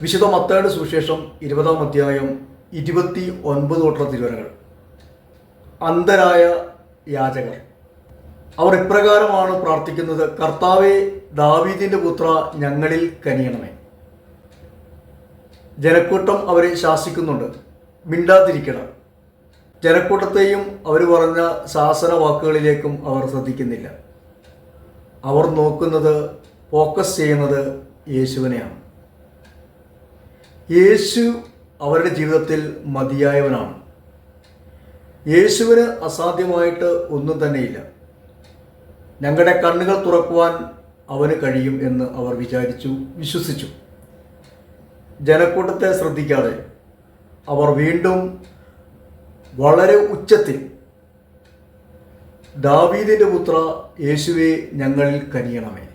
വിശുദ്ധ മത്തായിയുടെ സുവിശേഷം 20-ാം അധ്യായം 29 തൊട്ടുള്ള തിരുവചനങ്ങൾ. അന്ധരായ യാചകർ അവർ ഇപ്രകാരമാണ് പ്രാർത്ഥിക്കുന്നത്: കർത്താവേ, ദാവീദിന്റെ പുത്ര, ഞങ്ങളിൽ കനിയണമേ. ജനക്കൂട്ടം അവരെ ശാസിക്കുന്നുണ്ട്, മിണ്ടാതിരിക്കണം. ജനക്കൂട്ടത്തെയും അവർ പറഞ്ഞ ശാസന വാക്കുകളിലേക്കും അവർ ശ്രദ്ധിക്കുന്നില്ല. അവർ നോക്കുന്നത്, ഫോക്കസ് ചെയ്യുന്നത് യേശുവിനെയാണ്. യേശു അവരുടെ ജീവിതത്തിൽ മതിയായവനാണ്. യേശുവിന് അസാധ്യമായിട്ട് ഒന്നും തന്നെയില്ല. ഞങ്ങളുടെ കണ്ണുകൾ തുറക്കുവാൻ അവന് കഴിയും എന്ന് അവർ വിശ്വസിച്ചു. ജനക്കൂട്ടത്തെ ശ്രദ്ധിക്കാതെ അവർ വീണ്ടും വളരെ ഉച്ചത്തിൽ, ദാവീദിന്റെ പുത്ര യേശുവേ, ഞങ്ങളിൽ കനിയണമേ.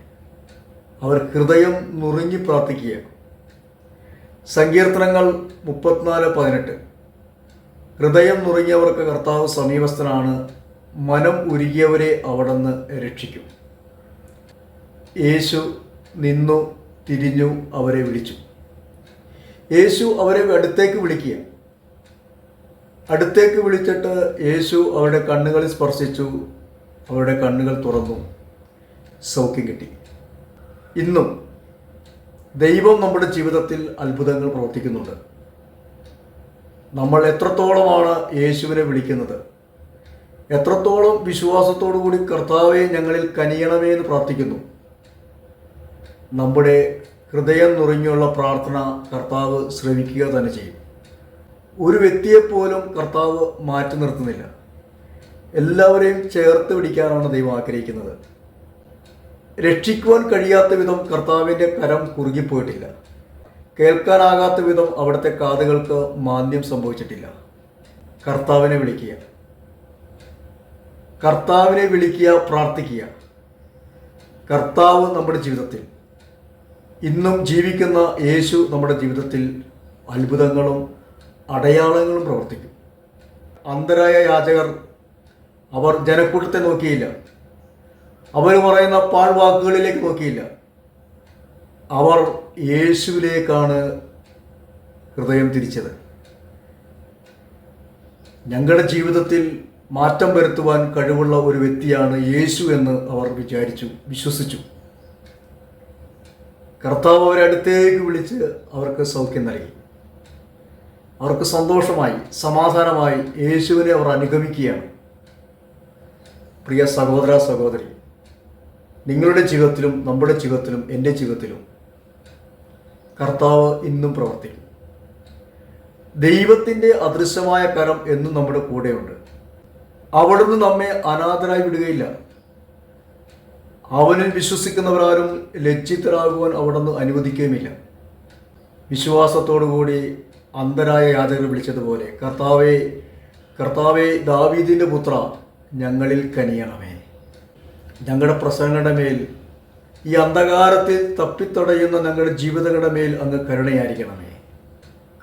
അവർ ഹൃദയം നുറുങ്ങി പ്രാർത്ഥിക്കുക. സങ്കീർത്തനങ്ങൾ 34:18. ഹൃദയം നുറുങ്ങിയവർക്ക് കർത്താവ് സമീപസ്ഥനാണ്, മനം ഉരുകിയവരെ അവിടുന്ന് രക്ഷിക്കും. യേശു നിന്നു തിരിഞ്ഞു അവരെ വിളിച്ചു. യേശു അവരെ അടുത്തേക്ക് വിളിക്കുക. അടുത്തേക്ക് വിളിച്ചിട്ട് യേശു അവരുടെ കണ്ണുകളിൽ സ്പർശിച്ചു. അവരുടെ കണ്ണുകൾ തുറന്നു, സൗഖ്യം കിട്ടി. ഇന്നും ദൈവം നമ്മുടെ ജീവിതത്തിൽ അത്ഭുതങ്ങൾ പ്രവർത്തിക്കുന്നുണ്ട്. നമ്മൾ എത്രത്തോളമാണ് യേശുവിനെ വിളിക്കുന്നത്, എത്രത്തോളം വിശ്വാസത്തോടു കൂടി കർത്താവെ ഞങ്ങളിൽ കനിയണമേ എന്ന് പ്രാർത്ഥിക്കുന്നു, നമ്മുടെ ഹൃദയം നുറുങ്ങിയുള്ള പ്രാർത്ഥന കർത്താവ് ശ്രവിക്കുക തന്നെ ചെയ്യും. ഒരു വ്യക്തിയെപ്പോലും കർത്താവ് മാറ്റി നിർത്തുന്നില്ല. എല്ലാവരെയും ചേർത്ത് പിടിക്കാനാണ് ദൈവം ആഗ്രഹിക്കുന്നത്. രക്ഷിക്കുവാൻ കഴിയാത്ത വിധം കർത്താവിൻ്റെ കരം കുറുകിപ്പോയിട്ടില്ല. കേൾക്കാനാകാത്ത വിധം അവിടുത്തെ കാതുകൾക്ക് മാന്ദ്യം സംഭവിച്ചിട്ടില്ല. കർത്താവിനെ വിളിക്കുക, കർത്താവിനെ വിളിക്കുക, പ്രാർത്ഥിക്കുക. കർത്താവ് നമ്മുടെ ജീവിതത്തിൽ, ഇന്നും ജീവിക്കുന്ന യേശു നമ്മുടെ ജീവിതത്തിൽ അത്ഭുതങ്ങളും അടയാളങ്ങളും പ്രവർത്തിക്കും. അന്ധരായ യാചകർ അവർ ജനക്കൂട്ടത്തെ നോക്കിയില്ല. അവർ പറയുന്ന പാഴ്വാക്കുകളിലേക്ക് നോക്കിയില്ല. അവർ യേശുവിലേക്കാണ് ഹൃദയം തിരിച്ചത്. ഞങ്ങളുടെ ജീവിതത്തിൽ മാറ്റം വരുത്തുവാൻ കഴിവുള്ള ഒരു വ്യക്തിയാണ് യേശു എന്ന് അവർ വിശ്വസിച്ചു. കർത്താവ് അവരെ അടുത്തേക്ക് വിളിച്ച് അവർക്ക് സൗഖ്യം നൽകി. അവർക്ക് സന്തോഷമായി, സമാധാനമായി യേശുവിനെ അവർ അനുഗമിക്കുകയാണ്. പ്രിയ സഹോദര, സഹോദരി, നിങ്ങളുടെ ജീവിതത്തിലും നമ്മുടെ ജീവിതത്തിലും എൻ്റെ ജീവിതത്തിലും കർത്താവ് ഇന്നും പ്രവർത്തിക്കും. ദൈവത്തിൻ്റെ അദൃശ്യമായ കരം എന്നും നമ്മുടെ കൂടെയുണ്ട്. അവിടുന്ന് നമ്മെ അനാഥരായി വിടുകയില്ല. അവനിൽ വിശ്വസിക്കുന്നവരാരും ലജ്ജിതരാകുവാൻ അവിടുന്ന് അനുവദിക്കുകയുമില്ല. വിശ്വാസത്തോടുകൂടി അന്ധരായ യാചകർ വിളിച്ചതുപോലെ, കർത്താവേ, കർത്താവേ, ദാവീദിന്റെ പുത്ര, ഞങ്ങളിൽ കനിയണമേ. ഞങ്ങളുടെ പ്രശ്നങ്ങളുടെ മേൽ, ഈ അന്ധകാരത്തിൽ തപ്പിത്തടയുന്ന ഞങ്ങളുടെ ജീവിതങ്ങളുടെ മേൽ അങ്ങ് കരുണയായിരിക്കണമേ.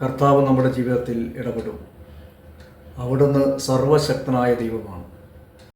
കർത്താവ് നമ്മുടെ ജീവിതത്തിൽ ഇടപെടും. അവിടുന്ന് സർവശക്തനായ ദൈവമാണ്.